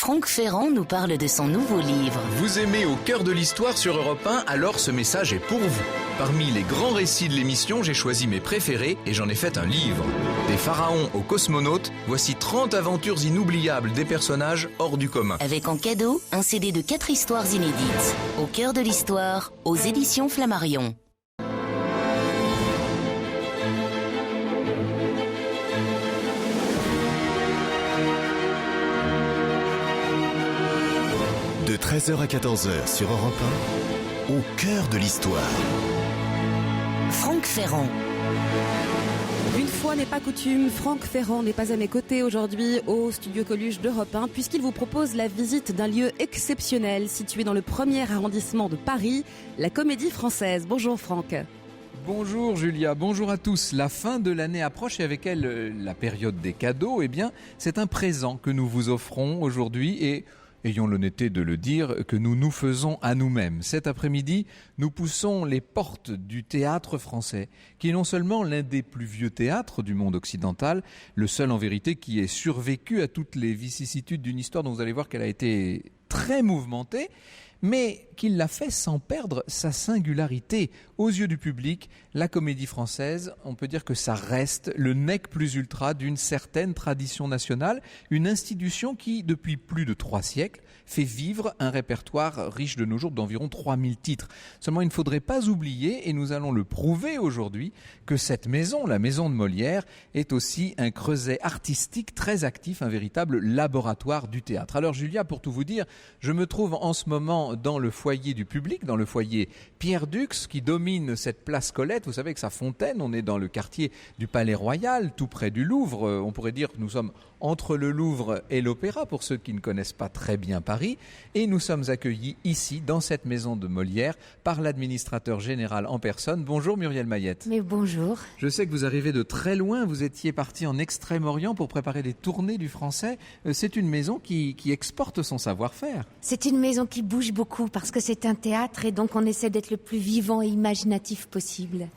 Franck Ferrand nous parle de son nouveau livre. Vous aimez Au cœur de l'histoire sur Europe 1, alors ce message est pour vous. Parmi les grands récits de l'émission, j'ai choisi mes préférés et j'en ai fait un livre. Des pharaons aux cosmonautes, voici 30 aventures inoubliables des personnages hors du commun. Avec en cadeau, un CD de 4 histoires inédites. Au cœur de l'histoire, aux éditions Flammarion. De 13h à 14h sur Europe 1, au cœur de l'histoire. Franck Ferrand. Une fois n'est pas coutume, Franck Ferrand n'est pas à mes côtés aujourd'hui au studio Coluche d'Europe 1 puisqu'il vous propose la visite d'un lieu exceptionnel situé dans le 1er arrondissement de Paris, la Comédie Française. Bonjour Franck. Bonjour Julia, bonjour à tous. La fin de l'année approche et avec elle la période des cadeaux. Eh bien, c'est un présent que nous vous offrons aujourd'hui et ayons l'honnêteté de le dire, que nous nous faisons à nous-mêmes. Cet après-midi, nous poussons les portes du théâtre français, qui est non seulement l'un des plus vieux théâtres du monde occidental, le seul en vérité qui ait survécu à toutes les vicissitudes d'une histoire dont vous allez voir qu'elle a été très mouvementée, mais qu'il l'a fait sans perdre sa singularité. Aux yeux du public, la Comédie Française, on peut dire que ça reste le nec plus ultra d'une certaine tradition nationale, une institution qui, depuis plus de 3 siècles, fait vivre un répertoire riche de nos jours d'environ 3000 titres. Seulement, il ne faudrait pas oublier, et nous allons le prouver aujourd'hui, que cette maison, la maison de Molière, est aussi un creuset artistique très actif, un véritable laboratoire du théâtre. Alors Julia, pour tout vous dire, je me trouve en ce moment dans le foyer du public, dans le foyer Pierre Dux, qui domine cette place Colette. Vous savez que sa fontaine, on est dans le quartier du Palais Royal, tout près du Louvre. On pourrait dire que nous sommes entre le Louvre et l'Opéra, pour ceux qui ne connaissent pas très bien Paris. Et nous sommes accueillis ici, dans cette maison de Molière, par l'administrateur général en personne. Bonjour Muriel Mayette. Mais bonjour. Je sais que vous arrivez de très loin. Vous étiez parti en Extrême-Orient pour préparer des tournées du français. C'est une maison qui exporte son savoir-faire. C'est une maison qui bouge beaucoup parce que c'est un théâtre et donc on essaie d'être le plus vivant et imaginatif possible.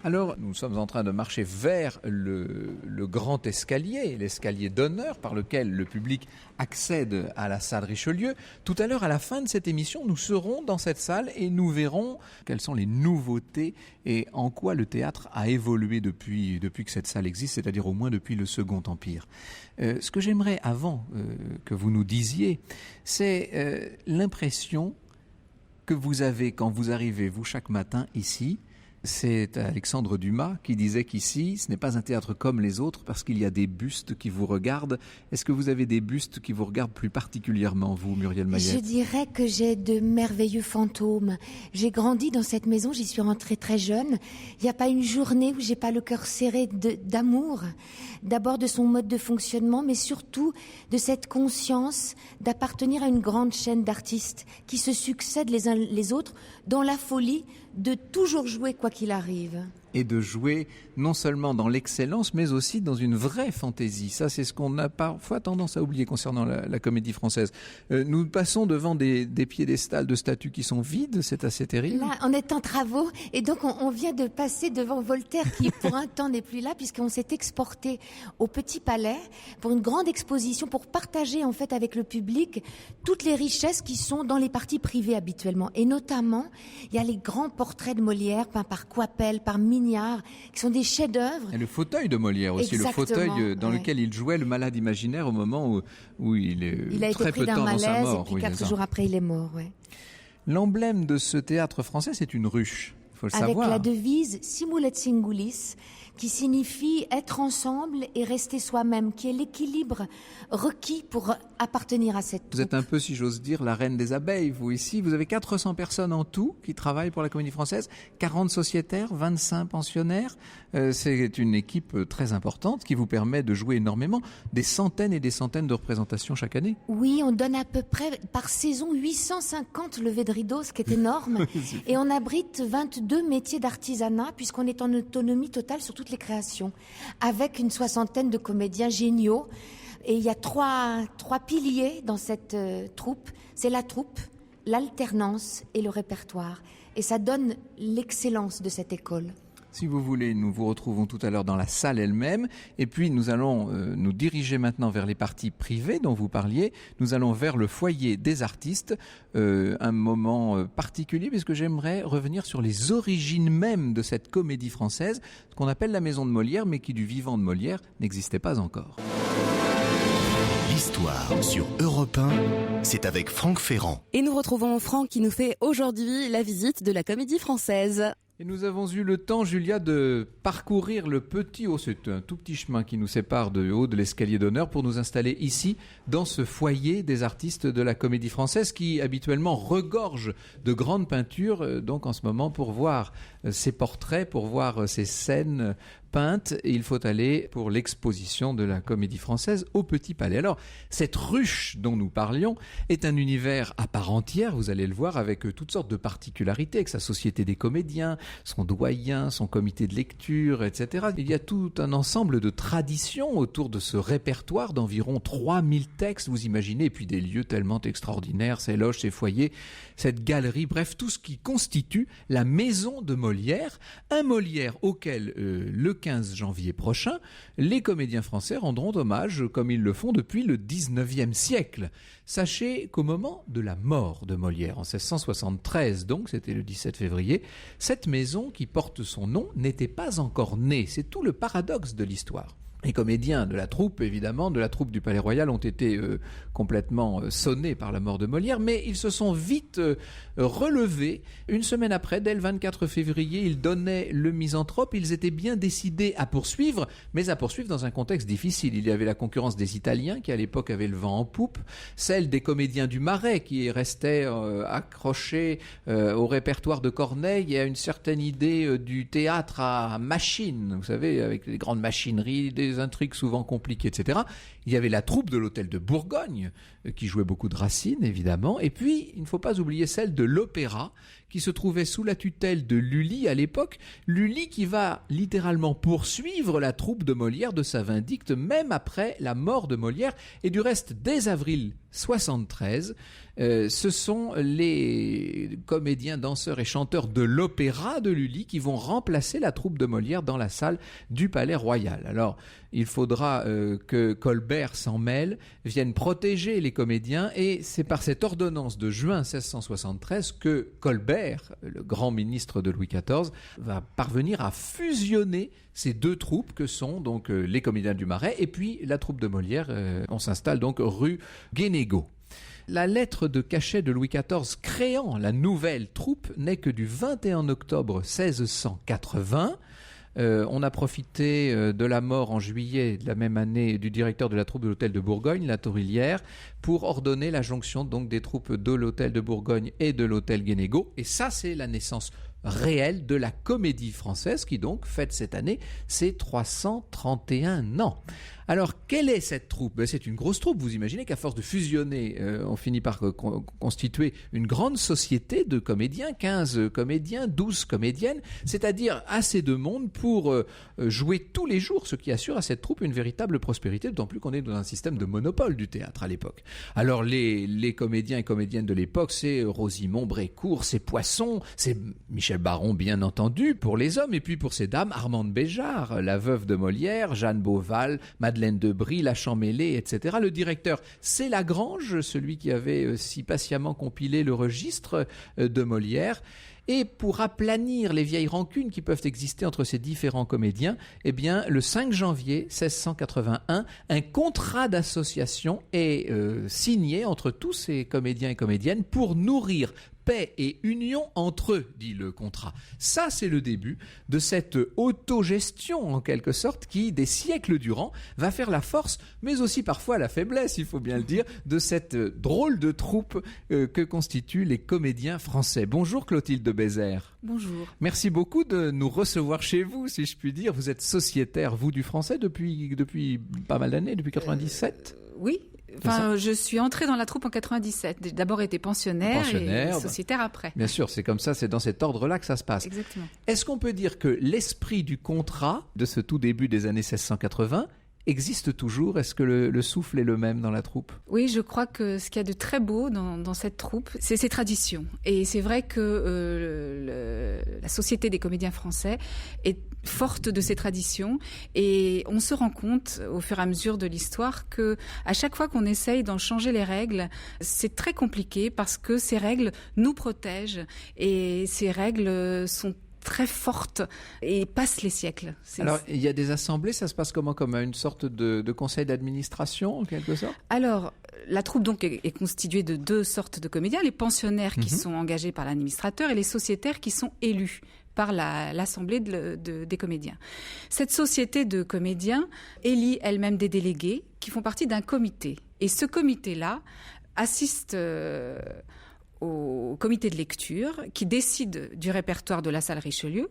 Alors, nous sommes en train de marcher vers le grand escalier, l'escalier d'honneur par lequel le public accède à la salle Richelieu. Tout à l'heure, à la fin de cette émission, nous serons dans cette salle et nous verrons quelles sont les nouveautés et en quoi le théâtre a évolué depuis que cette salle existe, c'est-à-dire au moins depuis le Second Empire. Ce que j'aimerais, avant que vous nous disiez, c'est l'impression que vous avez quand vous arrivez, vous, chaque matin ici. C'est Alexandre Dumas qui disait qu'ici, ce n'est pas un théâtre comme les autres parce qu'il y a des bustes qui vous regardent. Est-ce que vous avez des bustes qui vous regardent plus particulièrement, vous, Muriel Mayette ? Je dirais que j'ai de merveilleux fantômes. J'ai grandi dans cette maison, j'y suis rentrée très jeune. Il n'y a pas une journée où j'ai pas le cœur serré d'amour. D'abord de son mode de fonctionnement, mais surtout de cette conscience d'appartenir à une grande chaîne d'artistes qui se succèdent les uns les autres dans la folie de toujours jouer quoi qu'il arrive. Et de jouer non seulement dans l'excellence, mais aussi dans une vraie fantaisie. Ça, c'est ce qu'on a parfois tendance à oublier concernant la Comédie Française. Nous passons devant des piédestals de statues qui sont vides, c'est assez terrible. Là, on est en travaux, et donc on vient de passer devant Voltaire, qui pour un temps n'est plus là, puisqu'on s'est exporté au Petit Palais pour une grande exposition, pour partager en fait avec le public toutes les richesses qui sont dans les parties privées habituellement. Et notamment, il y a les grands portraits de Molière, peints par Coipel, par Mignard, qui sont des chefs-d'œuvre. Et le fauteuil de Molière aussi, exactement, le fauteuil dans lequel il jouait le malade imaginaire au moment où il est très peu de temps dans sa mort. Et puis 4 jours après, il est mort. Ouais. L'emblème de ce théâtre français, c'est une ruche. Faut le avec savoir. la devise Simul et Singulis, qui signifie être ensemble et rester soi-même, qui est l'équilibre requis pour appartenir à cette troupe. Vous êtes un peu, si j'ose dire, la reine des abeilles, vous ici. Vous avez 400 personnes en tout qui travaillent pour la Comédie Française, 40 sociétaires, 25 pensionnaires. C'est une équipe très importante qui vous permet de jouer énormément, des centaines et des centaines de représentations chaque année. Oui, on donne à peu près par saison 850 levées de rideau, ce qui est énorme. Et on abrite 22 métiers d'artisanat puisqu'on est en autonomie totale sur toutes les créations, avec une 60aine de comédiens géniaux. Et il y a trois piliers dans cette troupe. C'est la troupe, l'alternance et le répertoire. Et ça donne l'excellence de cette école. Si vous voulez, nous vous retrouvons tout à l'heure dans la salle elle-même. Et puis, nous allons nous diriger maintenant vers les parties privées dont vous parliez. Nous allons vers le foyer des artistes. Un moment particulier, puisque j'aimerais revenir sur les origines même de cette comédie française, ce qu'on appelle la Maison de Molière, mais qui, du vivant de Molière, n'existait pas encore. L'histoire sur Europe 1, c'est avec Franck Ferrand. Et nous retrouvons Franck qui nous fait aujourd'hui la visite de la Comédie Française. Et nous avons eu le temps, Julia, de parcourir le c'est un tout petit chemin qui nous sépare de haut de l'escalier d'honneur pour nous installer ici, dans ce foyer des artistes de la Comédie Française qui habituellement regorge de grandes peintures, donc en ce moment pour voir ces portraits, pour voir ces scènes peintes, et il faut aller pour l'exposition de la Comédie Française au Petit Palais. Alors, cette ruche dont nous parlions est un univers à part entière, vous allez le voir, avec toutes sortes de particularités, avec sa société des comédiens, son doyen, son comité de lecture, etc. Il y a tout un ensemble de traditions autour de ce répertoire d'environ 3000 textes, vous imaginez, et puis des lieux tellement extraordinaires, ces loges, ces foyers, cette galerie, bref, tout ce qui constitue la maison de Molière, un Molière auquel le 15 janvier prochain, les comédiens français rendront hommage comme ils le font depuis le 19e siècle. Sachez qu'au moment de la mort de Molière, en 1673 donc, c'était le 17 février, cette maison qui porte son nom n'était pas encore née. C'est tout le paradoxe de l'histoire. Les comédiens de la troupe, évidemment, de la troupe du Palais Royal ont été complètement sonnés par la mort de Molière, mais ils se sont vite relevés. Une semaine après, dès le 24 février, ils donnaient le Misanthrope. Ils étaient bien décidés à poursuivre, mais à poursuivre dans un contexte difficile. Il y avait la concurrence des Italiens, qui à l'époque avaient le vent en poupe, celle des comédiens du Marais, qui restaient accrochés au répertoire de Corneille et à une certaine idée du théâtre à machine, vous savez, avec les grandes machineries, des intrigues souvent compliquées, etc. Il y avait la troupe de l'Hôtel de Bourgogne, qui jouait beaucoup de Racine, évidemment. Et puis, il ne faut pas oublier celle de l'Opéra, qui se trouvait sous la tutelle de Lully à l'époque. Lully qui va littéralement poursuivre la troupe de Molière de sa vindicte, même après la mort de Molière. Et du reste, dès avril 73, ce sont les comédiens, danseurs et chanteurs de l'Opéra de Lully qui vont remplacer la troupe de Molière dans la salle du Palais Royal. Alors, il faudra que Colbert s'en mêle, vienne protéger les comédiens, et c'est par cette ordonnance de juin 1673 que Colbert, le grand ministre de Louis XIV, va parvenir à fusionner ces deux troupes que sont donc les comédiens du Marais et puis la troupe de Molière. On s'installe donc rue Guénégaud. La lettre de cachet de Louis XIV créant la nouvelle troupe n'est que du 21 octobre 1680. On a profité de la mort en juillet de la même année du directeur de la troupe de l'Hôtel de Bourgogne, la Torillière, pour ordonner la jonction donc des troupes de l'Hôtel de Bourgogne et de l'Hôtel Guénégaud. Et ça, c'est la naissance réelle de la Comédie Française qui donc fête cette année ses 331 ans. Alors, quelle est cette troupe ? C'est une grosse troupe. Vous imaginez qu'à force de fusionner, on finit par constituer une grande société de comédiens, 15 comédiens, 12 comédiennes, c'est-à-dire assez de monde pour jouer tous les jours, ce qui assure à cette troupe une véritable prospérité, d'autant plus qu'on est dans un système de monopole du théâtre à l'époque. Alors, les comédiens et comédiennes de l'époque, c'est Rosimond, Brécourt, c'est Poisson, c'est Michel Baron, bien entendu, pour les hommes, et puis pour ces dames, Armande Béjart, la veuve de Molière, Jeanne Beauval, Madeleine de Brie, la Champmêlé, etc. Le directeur, c'est Lagrange, celui qui avait si patiemment compilé le registre de Molière. Et pour aplanir les vieilles rancunes qui peuvent exister entre ces différents comédiens, eh bien, le 5 janvier 1681, un contrat d'association est signé entre tous ces comédiens et comédiennes pour nourrir paix et union entre eux, dit le contrat. Ça, c'est le début de cette autogestion, en quelque sorte, qui, des siècles durant, va faire la force, mais aussi parfois la faiblesse, il faut bien le dire, de cette drôle de troupe que constituent les comédiens français. Bonjour Clotilde de Bézère. Bonjour. Merci beaucoup de nous recevoir chez vous, si je puis dire. Vous êtes sociétaire, vous, du français, depuis pas mal d'années, depuis 97 Oui. Enfin, je suis entrée dans la troupe en 97. J'ai d'abord été pensionnaire et sociétaire après. Bien sûr, c'est comme ça, c'est dans cet ordre-là que ça se passe. Exactement. Est-ce qu'on peut dire que l'esprit du contrat de ce tout début des années 1680 existe toujours? Est-ce que le souffle est le même dans la troupe? Oui, je crois que ce qu'il y a de très beau dans cette troupe, c'est ses traditions. Et c'est vrai que la Société des comédiens français est forte de ses traditions. Et on se rend compte, au fur et à mesure de l'histoire, que à chaque fois qu'on essaye d'en changer les règles, c'est très compliqué parce que ces règles nous protègent. Et ces règles sont très forte et passe les siècles. Alors, il y a des assemblées, ça se passe comment? Comme une sorte de conseil d'administration, en quelque sorte? Alors, la troupe donc est constituée de 2 sortes de comédiens, les pensionnaires qui sont engagés par l'administrateur et les sociétaires qui sont élus par l'assemblée des comédiens. Cette société de comédiens élit elle-même des délégués qui font partie d'un comité. Et ce comité-là assiste au comité de lecture qui décide du répertoire de la salle Richelieu.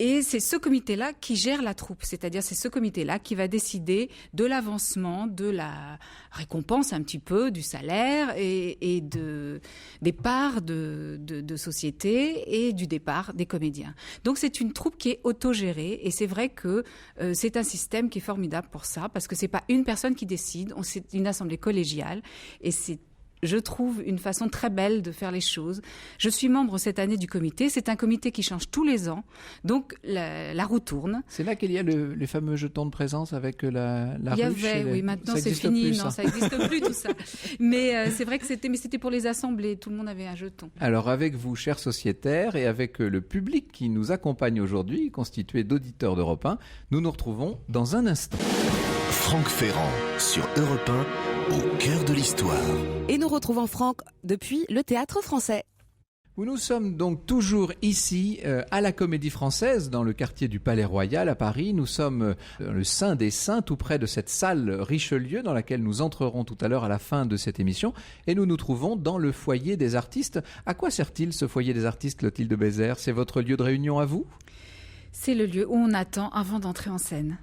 Et c'est ce comité-là qui gère la troupe, c'est-à-dire c'est ce comité-là qui va décider de l'avancement, de la récompense un petit peu, du salaire et des parts de société et du départ des comédiens. Donc c'est une troupe qui est autogérée et c'est vrai que c'est un système qui est formidable pour ça parce que c'est pas une personne qui décide, c'est une assemblée collégiale et c'est, je trouve, une façon très belle de faire les choses. Je suis membre cette année du comité. C'est un comité qui change tous les ans. Donc, la roue tourne. C'est là qu'il y a les fameux jetons de présence avec la ruche. Il y avait, oui, maintenant c'est fini. Non, ça n'existe plus tout ça. Mais c'est vrai que c'était pour les assemblées. Tout le monde avait un jeton. Alors, avec vous, chers sociétaires, et avec le public qui nous accompagne aujourd'hui, constitué d'auditeurs d'Europe 1, nous nous retrouvons dans un instant. Franck Ferrand sur Europe 1, au cœur de l'histoire. Et nous retrouvons Franck depuis le Théâtre Français. Nous sommes donc toujours ici à la Comédie Française, dans le quartier du Palais Royal à Paris. Nous sommes dans le Saint des Saints, tout près de cette salle Richelieu dans laquelle nous entrerons tout à l'heure à la fin de cette émission. Et nous nous trouvons dans le foyer des artistes. À quoi sert-il ce foyer des artistes, Clotilde Bézère? C'est votre lieu de réunion à vous? C'est le lieu où on attend avant d'entrer en scène.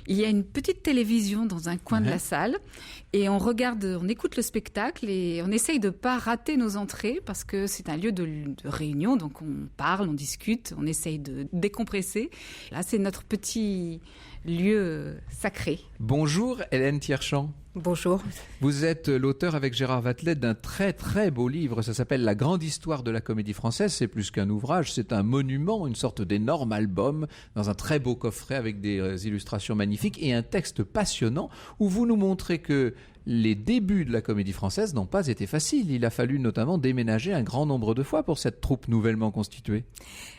Il y a une petite télévision dans un coin de la salle et on écoute le spectacle et on essaye de ne pas rater nos entrées parce que c'est un lieu de réunion, donc on parle, on discute, on essaye de décompresser. Là, c'est notre petit lieu sacré. Bonjour Hélène Thierchamp. Bonjour. Vous êtes l'auteur avec Gérard Vatelet d'un très très beau livre, ça s'appelle La grande histoire de la comédie française. C'est plus qu'un ouvrage, c'est un monument, une sorte d'énorme album dans un très beau coffret avec des illustrations magnifiques et un texte passionnant où vous nous montrez que les débuts de la comédie française n'ont pas été faciles. Il a fallu notamment déménager un grand nombre de fois pour cette troupe nouvellement constituée.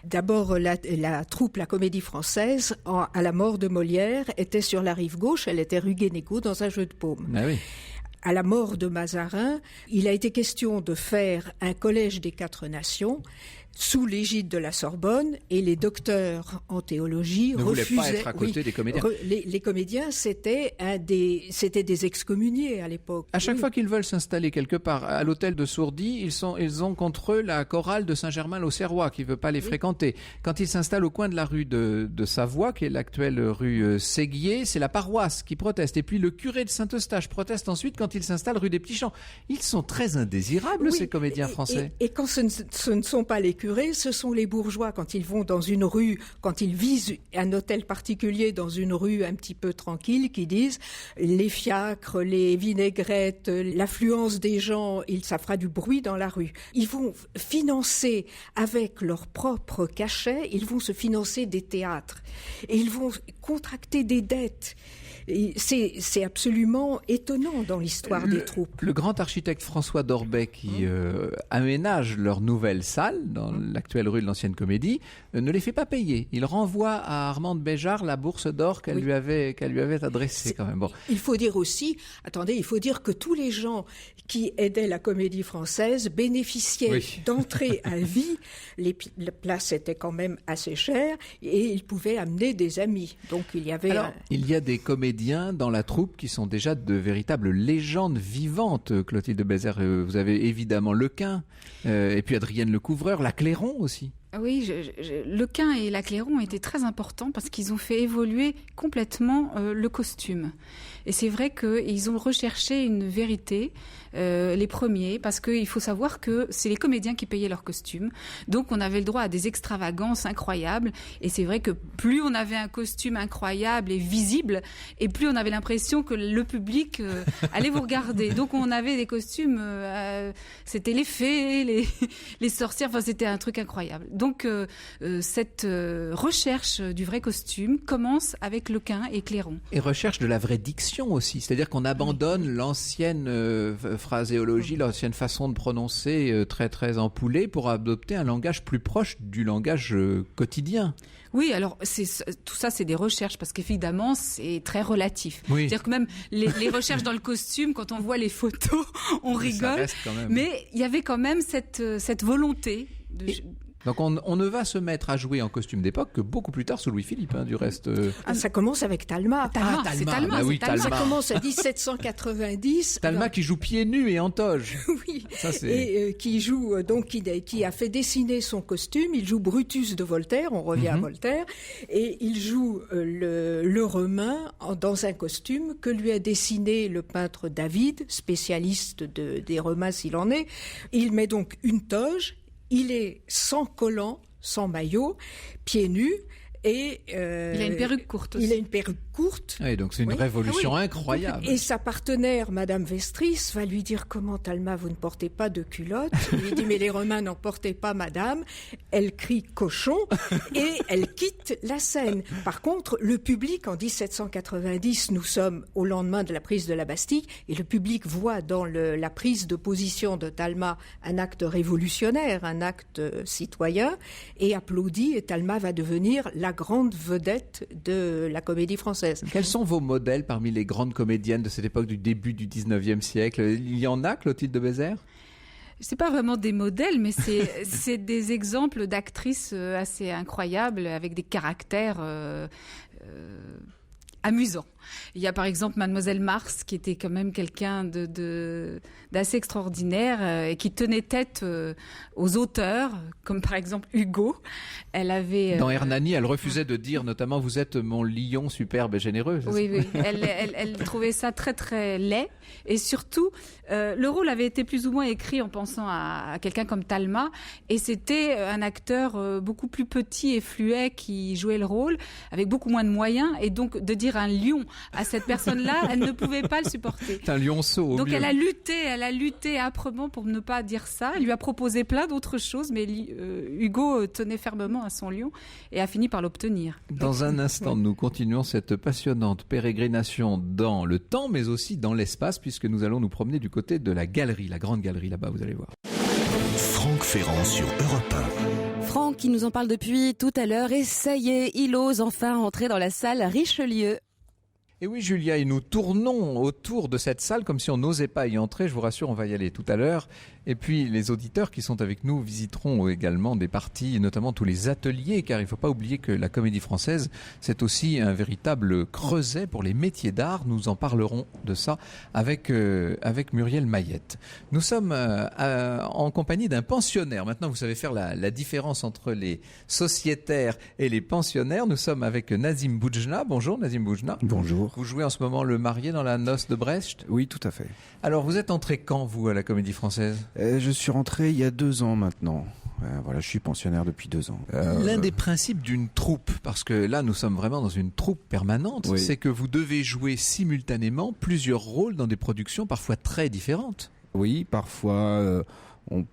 D'abord, la troupe, la comédie française, à la mort de Molière, était sur la rive gauche, elle était rue Guénégaud dans un jeu de paume. Ah oui. À la mort de Mazarin, il a été question de faire un collège des 4 nations sous l'égide de la Sorbonne et les docteurs en théologie ne refusaient. voulaient pas être à côté des comédiens. Les comédiens, c'était des excommuniés à l'époque. À chaque fois qu'ils veulent s'installer quelque part, à l'hôtel de Sourdis, ils ont contre eux la chorale de Saint-Germain-l'Auxerrois qui ne veut pas les fréquenter. Quand ils s'installent au coin de la rue de Savoie, qui est l'actuelle rue Séguier, c'est la paroisse qui proteste. Et puis le curé de Saint-Eustache proteste ensuite quand il s'installe rue des Petits Champs. Ils sont très indésirables, ces comédiens français. Et quand ce ne sont pas les curés, ce sont les bourgeois. Quand ils vont dans une rue, quand ils visent un hôtel particulier dans une rue un petit peu tranquille, qui disent les fiacres, les vinaigrettes, l'affluence des gens, ça fera du bruit dans la rue. Ils vont financer avec leur propre cachet, ils vont se financer des théâtres et ils vont contracter des dettes. C'est absolument étonnant dans l'histoire des troupes. Le grand architecte François Dorbet qui aménage leur nouvelle salle dans l'actuelle rue de l'Ancienne Comédie ne les fait pas payer. Il renvoie à Armande Béjart la bourse d'or qu'elle lui avait adressée quand même. Bon. Il faut dire que tous les gens qui aidaient la Comédie Française bénéficiaient d'entrées à vie. Les places étaient quand même assez chères et ils pouvaient amener des amis. Donc il y avait... il y a des comédiens dans la troupe qui sont déjà de véritables légendes vivantes. Clotilde Bézère, vous avez évidemment Lequin, et puis Adrienne Lecouvreur, la Clairon aussi. Oui, Lequin et la Clairon ont été très importants parce qu'ils ont fait évoluer complètement le costume. Et c'est vrai qu'ils ont recherché une vérité les premiers, parce qu'il faut savoir que c'est les comédiens qui payaient leurs costumes. Donc on avait le droit à des extravagances incroyables. Et c'est vrai que plus on avait un costume incroyable et visible, et plus on avait l'impression que le public allait vous regarder. Donc on avait des costumes, c'était les fées, les sorcières, enfin c'était un truc incroyable. Donc cette recherche du vrai costume commence avec Lequin et Clairon. Et recherche de la vraie diction aussi, c'est-à-dire qu'on abandonne l'ancienne phraséologie, l'ancienne façon de prononcer très très empoulée pour adopter un langage plus proche du langage quotidien. Oui, alors tout ça, c'est des recherches parce qu'évidemment, c'est très relatif. Oui. C'est-à-dire que même les recherches dans le costume, quand on voit les photos, on rigole. Mais il y avait quand même cette volonté de... Donc on ne va se mettre à jouer en costume d'époque que beaucoup plus tard sous Louis-Philippe, du reste. Ça commence avec Talma. C'est Talma. Ah oui, Talma. Ça commence à 1790. Talma qui joue pieds nus et en toge. Oui. Ça, c'est... Et qui joue qui a fait dessiner son costume. Il joue Brutus de Voltaire. On revient à Voltaire. Et il joue le Romain dans un costume que lui a dessiné le peintre David, spécialiste des Romains s'il en est. Il met donc une toge. Il est sans collant, sans maillot, pieds nus. Et il a une perruque courte aussi. Il a une perruque courte. Oui, donc c'est une révolution incroyable. Et sa partenaire, Madame Vestris, va lui dire: comment Talma, vous ne portez pas de culotte? Il lui dit: mais les Romains n'en portaient pas, madame. Elle crie cochon et elle quitte la scène. Par contre, le public, en 1790, nous sommes au lendemain de la prise de la Bastille, et le public voit dans la prise de position de Talma un acte révolutionnaire, un acte citoyen, et applaudit, et Talma va devenir la grande vedette de la comédie française. Quels sont vos modèles parmi les grandes comédiennes de cette époque du début du 19e siècle? Il y en a, Clotilde de Bézère? C'est pas vraiment des modèles, mais c'est des exemples d'actrices assez incroyables, avec des caractères amusants. Il y a par exemple Mademoiselle Mars, qui était quand même quelqu'un d'assez extraordinaire et qui tenait tête aux auteurs, comme par exemple Hugo. Elle avait dans Hernani, elle refusait de dire notamment: vous êtes mon lion superbe et généreux. Oui. Elle trouvait ça très très laid, et surtout le rôle avait été plus ou moins écrit en pensant à quelqu'un comme Talma, et c'était un acteur beaucoup plus petit et fluet qui jouait le rôle, avec beaucoup moins de moyens, et donc de dire un lion à cette personne-là, elle ne pouvait pas le supporter. C'est un lionceau. Donc elle a lutté âprement pour ne pas dire ça. Elle lui a proposé plein d'autres choses, mais Hugo tenait fermement à son lion et a fini par l'obtenir. Dans un instant, nous continuons cette passionnante pérégrination dans le temps, mais aussi dans l'espace, puisque nous allons nous promener du côté de la galerie, la grande galerie là-bas, vous allez voir. Franck Ferrand sur Europe 1. Franck qui nous en parle depuis tout à l'heure, et ça y est, il ose enfin entrer dans la salle Richelieu. Et oui, Julia, et nous tournons autour de cette salle comme si on n'osait pas y entrer. Je vous rassure, on va y aller tout à l'heure. Et puis, les auditeurs qui sont avec nous visiteront également des parties, notamment tous les ateliers, car il ne faut pas oublier que la Comédie Française, c'est aussi un véritable creuset pour les métiers d'art. Nous en parlerons de ça avec Muriel Mayette. Nous sommes en compagnie d'un pensionnaire. Maintenant, vous savez faire la différence entre les sociétaires et les pensionnaires. Nous sommes avec Nazim Boujna. Bonjour, Nazim Boujna. Bonjour. Vous jouez en ce moment le marié dans la noce de Brecht? Oui, tout à fait. Alors, vous êtes entré quand, vous, à la Comédie Française? Je suis rentré il y a 2 ans maintenant. Voilà, je suis pensionnaire depuis 2 ans. L'un des principes d'une troupe, parce que là, nous sommes vraiment dans une troupe permanente, oui, c'est que vous devez jouer simultanément plusieurs rôles dans des productions parfois très différentes. Oui, parfois... on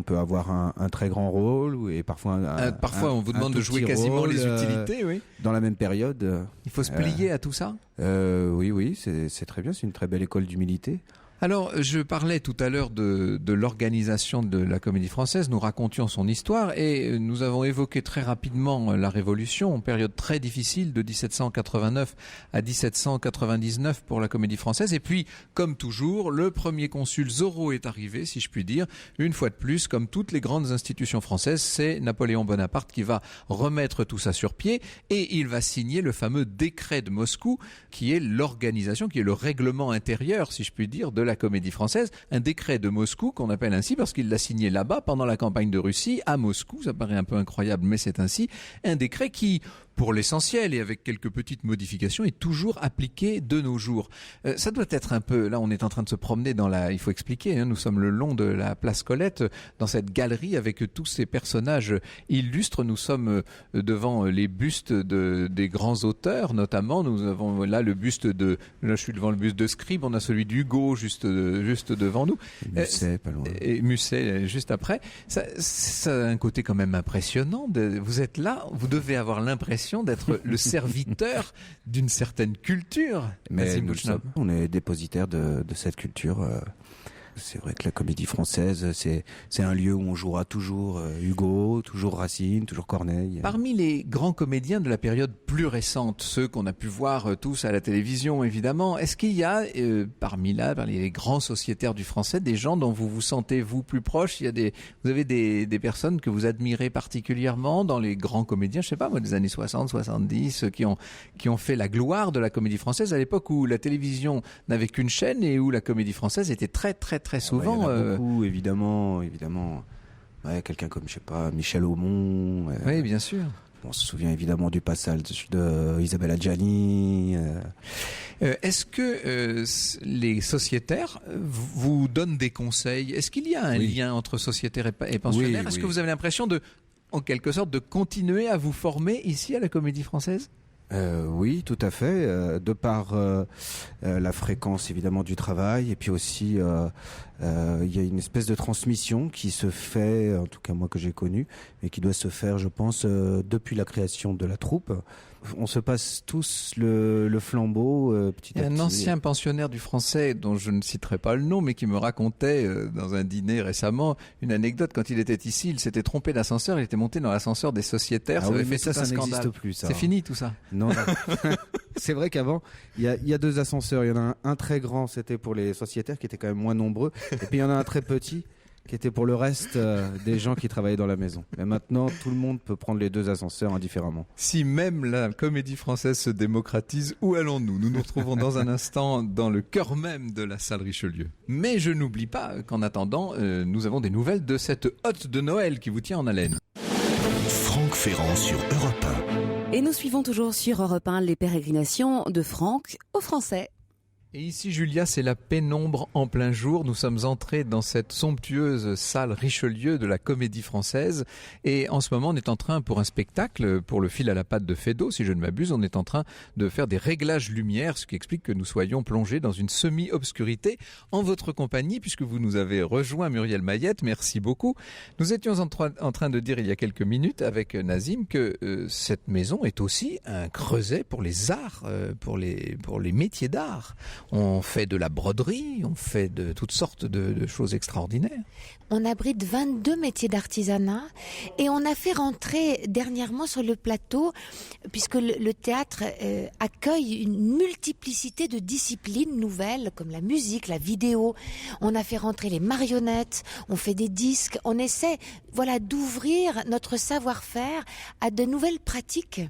peut avoir un très grand rôle, et parfois parfois on vous demande de jouer quasiment les utilités, oui. Dans la même période. Il faut se plier à tout ça. Oui, c'est très bien, c'est une très belle école d'humilité. Alors, je parlais tout à l'heure de l'organisation de la Comédie Française. Nous racontions son histoire et nous avons évoqué très rapidement la Révolution, période très difficile de 1789 à 1799 pour la Comédie Française. Et puis, comme toujours, le premier consul Zorro est arrivé, si je puis dire. Une fois de plus, comme toutes les grandes institutions françaises, c'est Napoléon Bonaparte qui va remettre tout ça sur pied, et il va signer le fameux décret de Moscou, qui est l'organisation, qui est le règlement intérieur, si je puis dire, de la Comédie Française. Un décret de Moscou qu'on appelle ainsi parce qu'il l'a signé là-bas pendant la campagne de Russie, à Moscou. Ça paraît un peu incroyable, mais c'est ainsi. Un décret qui pour l'essentiel et avec quelques petites modifications, est toujours appliquée de nos jours. Ça doit être un peu, là on est en train de se promener il faut expliquer, hein, nous sommes le long de la place Colette, dans cette galerie avec tous ces personnages illustres. Nous sommes devant les bustes des grands auteurs, notamment. Nous avons là le buste là je suis devant le buste de Scribe, on a celui d'Hugo juste devant nous. Musset, pas loin. Et Musset juste après. Ça a un côté quand même impressionnant. Vous êtes là, vous devez avoir l'impression d'être le serviteur d'une certaine culture. Mais on est dépositaire de cette culture. C'est vrai que la Comédie Française, c'est un lieu où on jouera toujours Hugo, toujours Racine, toujours Corneille. Parmi les grands comédiens de la période plus récente, ceux qu'on a pu voir tous à la télévision évidemment, est-ce qu'il y a parmi les grands sociétaires du français des gens dont vous vous sentez vous plus proche? Vous avez des personnes que vous admirez particulièrement dans les grands comédiens, je sais pas moi, des années 60, 70, qui ont fait la gloire de la Comédie Française à l'époque où la télévision n'avait qu'une chaîne et où la Comédie Française était très souvent. Il y en a beaucoup, évidemment. Ouais, quelqu'un comme, je sais pas, Michel Aumont. Oui, bien sûr. On se souvient évidemment du passage de Isabelle Adjani. Est-ce que les sociétaires vous donnent des conseils? Est-ce qu'il y a un lien entre sociétaires et pensionnaires? Est-ce que vous avez l'impression en quelque sorte, de continuer à vous former ici à la Comédie Française? Oui, tout à fait. De par la fréquence évidemment du travail, et puis aussi il y a une espèce de transmission qui se fait, en tout cas moi que j'ai connu, et qui doit se faire, je pense, depuis la création de la troupe. On se passe tous le flambeau petit à petit. Un ancien pensionnaire du Français, dont je ne citerai pas le nom, mais qui me racontait dans un dîner récemment une anecdote. Quand il était ici, il s'était trompé d'ascenseur, il était monté dans l'ascenseur des sociétaires. Ah ça avait oui, fait ça un n'existe scandale. plus. Ça. C'est fini tout ça. Non. C'est vrai qu'avant, il y a deux ascenseurs. Il y en a un très grand, c'était pour les sociétaires qui étaient quand même moins nombreux. Et puis il y en a un très petit qui était pour le reste des gens qui travaillaient dans la maison. Mais maintenant, tout le monde peut prendre les deux ascenseurs indifféremment. Si même la Comédie Française se démocratise, où allons-nous? Nous nous retrouvons dans un instant dans le cœur même de la salle Richelieu. Mais je n'oublie pas qu'en attendant, nous avons des nouvelles de cette hôte de Noël qui vous tient en haleine. Franck Ferrand sur Europe 1. Et nous suivons toujours sur Europe 1 les pérégrinations de Franck aux Français. Et ici, Julia, c'est la pénombre en plein jour. Nous sommes entrés dans cette somptueuse salle Richelieu de la Comédie Française. Et en ce moment, on est en train, pour un spectacle, pour le fil à la patte de Feydeau, si je ne m'abuse, on est en train de faire des réglages lumière, ce qui explique que nous soyons plongés dans une semi-obscurité en votre compagnie, puisque vous nous avez rejoint, Muriel Mayette. Merci beaucoup. Nous étions en train de dire il y a quelques minutes avec Nazim que cette maison est aussi un creuset pour les arts, pour les métiers d'art. On fait de la broderie, on fait de toutes sortes de choses extraordinaires. On abrite 22 métiers d'artisanat et on a fait rentrer dernièrement sur le plateau, puisque le théâtre accueille une multiplicité de disciplines nouvelles comme la musique, la vidéo. On a fait rentrer les marionnettes, on fait des disques. On essaie d'ouvrir notre savoir-faire à de nouvelles pratiques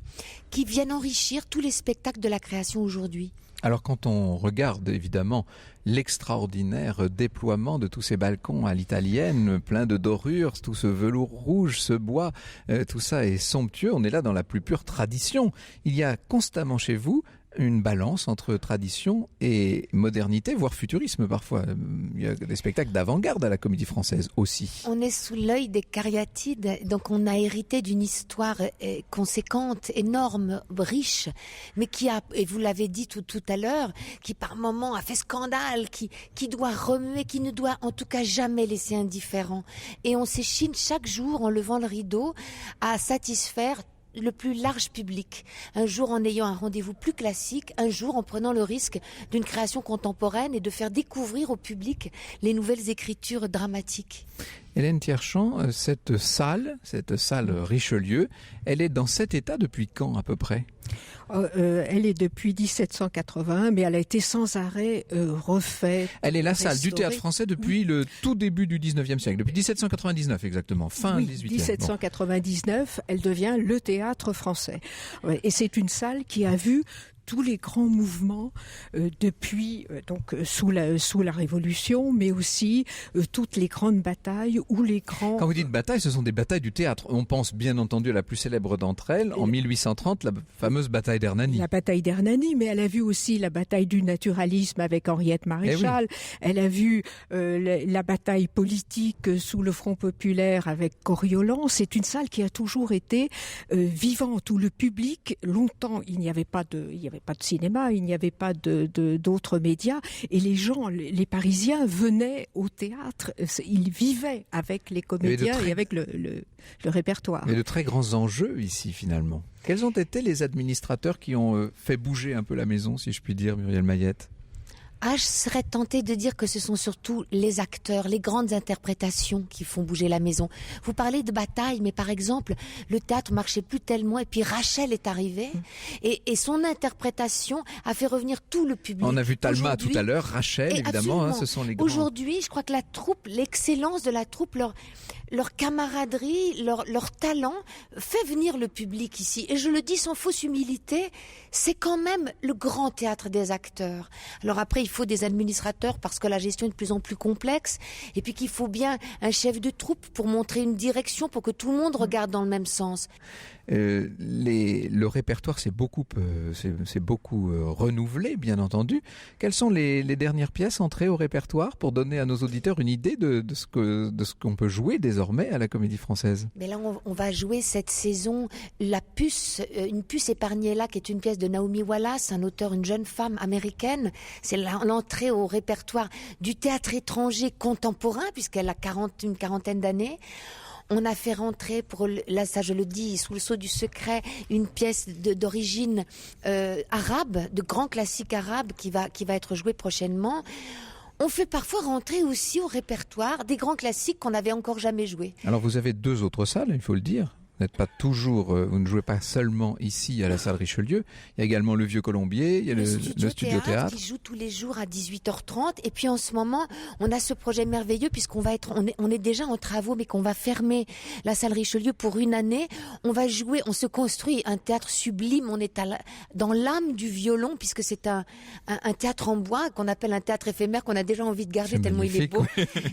qui viennent enrichir tous les spectacles de la création aujourd'hui. Alors quand on regarde évidemment l'extraordinaire déploiement de tous ces balcons à l'italienne, plein de dorures, tout ce velours rouge, ce bois, tout ça est somptueux, on est là dans la plus pure tradition. Il y a constamment chez vous une balance entre tradition et modernité, voire futurisme parfois. Il y a des spectacles d'avant-garde à la Comédie Française aussi. On est sous l'œil des cariatides, donc on a hérité d'une histoire conséquente, énorme, riche, mais qui a, et vous l'avez dit tout à l'heure, qui par moments a fait scandale, qui doit remuer, qui ne doit en tout cas jamais laisser indifférent. Et on s'échine chaque jour en levant le rideau à satisfaire le plus large public. Un jour en ayant un rendez-vous plus classique, un jour en prenant le risque d'une création contemporaine et de faire découvrir au public les nouvelles écritures dramatiques. Hélène Thierchamp, cette salle Richelieu, elle est dans cet état depuis quand à peu près ? Elle est depuis 1781, mais elle a été sans arrêt refaite. Elle est la salle restaurée. du théâtre français depuis le tout début du 19e siècle, depuis 1799 exactement, fin 18e. 1799, elle devient le théâtre français. Et c'est une salle qui a vu tous les grands mouvements depuis sous la Révolution, mais aussi toutes les grandes batailles ou les grands... Quand vous dites batailles, ce sont des batailles du théâtre. On pense bien entendu à la plus célèbre d'entre elles, en 1830, la fameuse bataille d'Hernani. La bataille d'Hernani, mais elle a vu aussi la bataille du naturalisme avec Henriette Maréchal. Oui. Elle a vu la bataille politique sous le Front populaire avec Coriolan. C'est une salle qui a toujours été vivante, où le public, longtemps, il n'y avait pas de cinéma, il n'y avait pas d'autres médias, et les gens, les Parisiens venaient au théâtre, ils vivaient avec les comédiens et avec le répertoire. Mais de très grands enjeux ici finalement. Quels ont été les administrateurs qui ont fait bouger un peu la maison, si je puis dire, Muriel Mayette ? Je serais tentée de dire que ce sont surtout les acteurs, les grandes interprétations qui font bouger la maison. Vous parlez de bataille, mais par exemple, le théâtre marchait plus tellement, et puis Rachel est arrivée, et son interprétation a fait revenir tout le public. On a vu Talma tout à l'heure, Rachel, évidemment, ce sont les grands. Aujourd'hui, je crois que la troupe, l'excellence de la troupe, leur camaraderie, leur talent fait venir le public ici. Et je le dis sans fausse humilité, c'est quand même le grand théâtre des acteurs. Alors après, il faut des administrateurs parce que la gestion est de plus en plus complexe, et puis qu'il faut bien un chef de troupe pour montrer une direction, pour que tout le monde regarde dans le même sens. Le répertoire s'est beaucoup renouvelé, bien entendu. Quelles sont les dernières pièces entrées au répertoire pour donner à nos auditeurs une idée de ce qu'on peut jouer désormais à la Comédie Française? Mais là, on va jouer cette saison La Puce, une puce épargnée là, qui est une pièce de Naomi Wallace, un auteur, une jeune femme américaine. C'est l'entrée au répertoire du théâtre étranger contemporain, puisqu'elle a une quarantaine d'années. On a fait rentrer, là ça je le dis, sous le sceau du secret, une pièce d'origine arabe, de grand classique arabe qui va être jouée prochainement. On fait parfois rentrer aussi au répertoire des grands classiques qu'on n'avait encore jamais joués. Alors vous avez 2 autres salles, il faut le dire. Vous ne jouez pas seulement ici à la salle Richelieu. Il y a également le Vieux Colombier, il y a le studio théâtre qui joue tous les jours à 18h30. Et puis en ce moment, on a ce projet merveilleux on est déjà en travaux, mais qu'on va fermer la salle Richelieu pour une année. On va jouer, on se construit un théâtre sublime. On est dans l'âme du violon, puisque c'est un théâtre en bois qu'on appelle un théâtre éphémère, qu'on a déjà envie de garder tellement il est beau.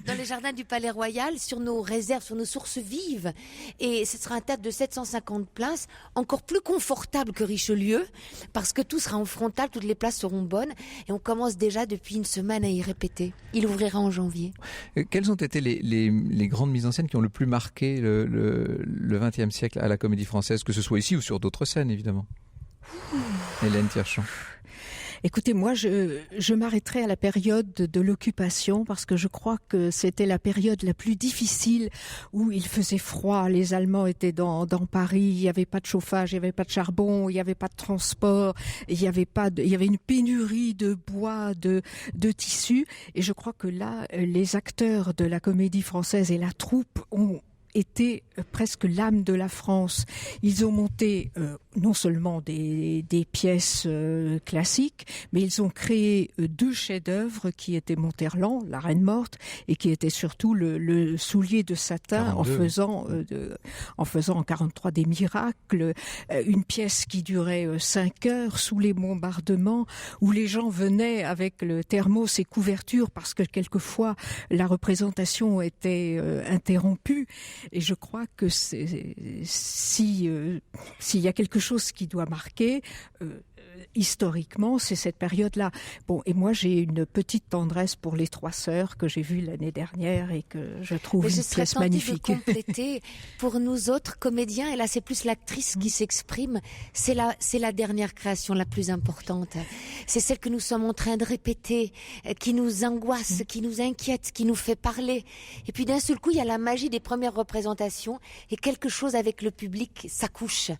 Dans les jardins du Palais Royal, sur nos réserves, sur nos sources vives. Et ce sera un théâtre de 750 places, encore plus confortable que Richelieu, parce que tout sera en frontal, toutes les places seront bonnes, et on commence déjà depuis une semaine à y répéter. Il ouvrira en janvier. Quelles ont été les grandes mises en scène qui ont le plus marqué le XXe siècle à la Comédie Française, que ce soit ici ou sur d'autres scènes, évidemment? Hélène Tierchamp. Écoutez, moi, je m'arrêterai à la période de l'occupation, parce que je crois que c'était la période la plus difficile, où il faisait froid, les Allemands étaient dans Paris, il n'y avait pas de chauffage, il n'y avait pas de charbon, il n'y avait pas de transport, il y avait une pénurie de bois, de tissus, et je crois que là, les acteurs de la Comédie Française et la troupe ont été presque l'âme de la France. Ils ont monté non seulement des pièces classiques, mais ils ont créé 2 chefs-d'œuvre qui étaient Monterland, La Reine morte, et qui était surtout le soulier de satin 42. en faisant en 43 des miracles, une pièce qui durait 5 heures sous les bombardements, où les gens venaient avec le thermos et couverture parce que quelquefois la représentation était interrompue. Et je crois que s'il y a quelque chose qui doit marquer historiquement, c'est cette période-là. Bon, et moi j'ai une petite tendresse pour Les Trois Sœurs que j'ai vues l'année dernière et que je trouve une pièce magnifique. Je serais tentée de compléter pour nous autres comédiens, et là c'est plus l'actrice qui s'exprime, c'est la dernière création la plus importante. C'est celle que nous sommes en train de répéter, qui nous angoisse, qui nous inquiète, qui nous fait parler. Et puis d'un seul coup, il y a la magie des premières représentations et quelque chose avec le public s'accouche.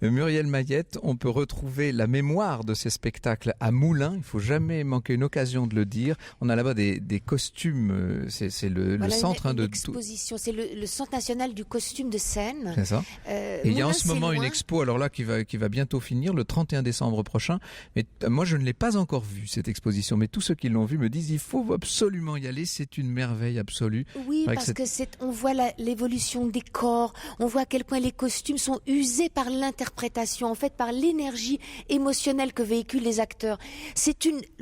Muriel Mayette, on peut retrouver la mémoire de ces spectacles à Moulins. Il ne faut jamais manquer une occasion de le dire. On a là-bas des costumes. C'est le centre de l'exposition. C'est le Centre national du costume de scène. C'est ça. Et il y a en ce moment une expo, alors là, qui va bientôt finir, le 31 décembre prochain. Mais moi, je ne l'ai pas encore vue, cette exposition. Mais tous ceux qui l'ont vue me disent il faut absolument y aller. C'est une merveille absolue. Oui, parce que on voit l'évolution des corps. On voit à quel point les costumes sont usés par l'interprétation, en fait, par l'énergie émotionnelle émotionnel que véhiculent les acteurs.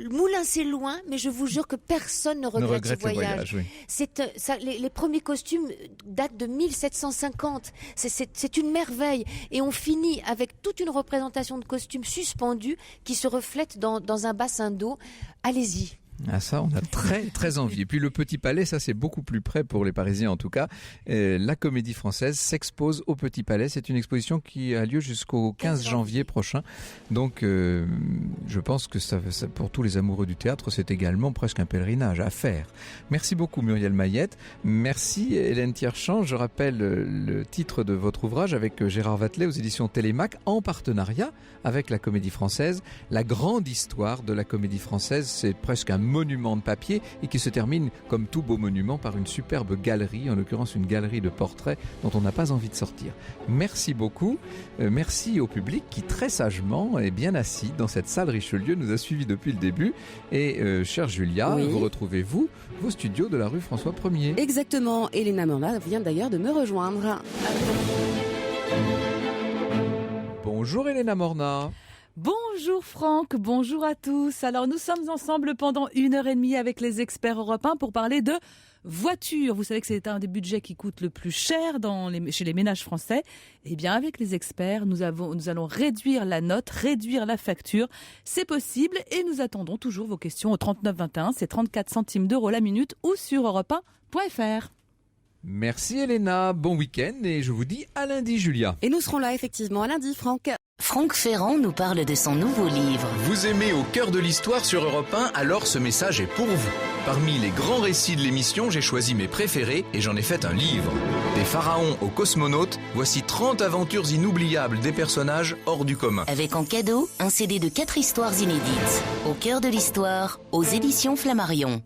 Moulin, c'est loin, mais je vous jure que personne ne regrette ce voyage. Oui. Les premiers costumes datent de 1750. C'est une merveille. Et on finit avec toute une représentation de costumes suspendus qui se reflètent dans un bassin d'eau. Allez-y. Ah ça, on a très très envie. Et puis le Petit Palais, ça c'est beaucoup plus près pour les Parisiens en tout cas. La Comédie Française s'expose au Petit Palais. C'est une exposition qui a lieu jusqu'au 15 janvier prochain. Donc je pense que ça, pour tous les amoureux du théâtre, c'est également presque un pèlerinage à faire. Merci beaucoup Muriel Mayette. Merci Hélène Tierchamp. Je rappelle le titre de votre ouvrage avec Gérard Vatelet aux éditions Télémac en partenariat avec la Comédie Française. La grande histoire de la Comédie Française, c'est presque un monument de papier et qui se termine, comme tout beau monument, par une superbe galerie, en l'occurrence une galerie de portraits dont on n'a pas envie de sortir. Merci beaucoup. Merci au public qui très sagement est bien assis dans cette salle Richelieu, nous a suivis depuis le début. Et chère Julia, oui. Vous retrouvez vos studios de la rue François 1er. Exactement. Elena Morna vient d'ailleurs de me rejoindre. Bonjour Elena Morna. Bonjour Franck, bonjour à tous. Alors nous sommes ensemble pendant 1h30 avec les experts européens pour parler de voitures. Vous savez que c'est un des budgets qui coûte le plus cher chez les ménages français. Eh bien avec les experts, nous allons réduire la note, réduire la facture. C'est possible et nous attendons toujours vos questions au 3921, c'est 34 centimes d'euros la minute ou sur europe1.fr. Merci Elena, bon week-end et je vous dis à lundi Julia. Et nous serons là effectivement à lundi Franck. Franck Ferrand nous parle de son nouveau livre. Vous aimez Au cœur de l'histoire sur Europe 1, alors ce message est pour vous. Parmi les grands récits de l'émission, j'ai choisi mes préférés et j'en ai fait un livre. Des pharaons aux cosmonautes, voici 30 aventures inoubliables des personnages hors du commun. Avec en cadeau, un CD de 4 histoires inédites. Au cœur de l'histoire, aux éditions Flammarion.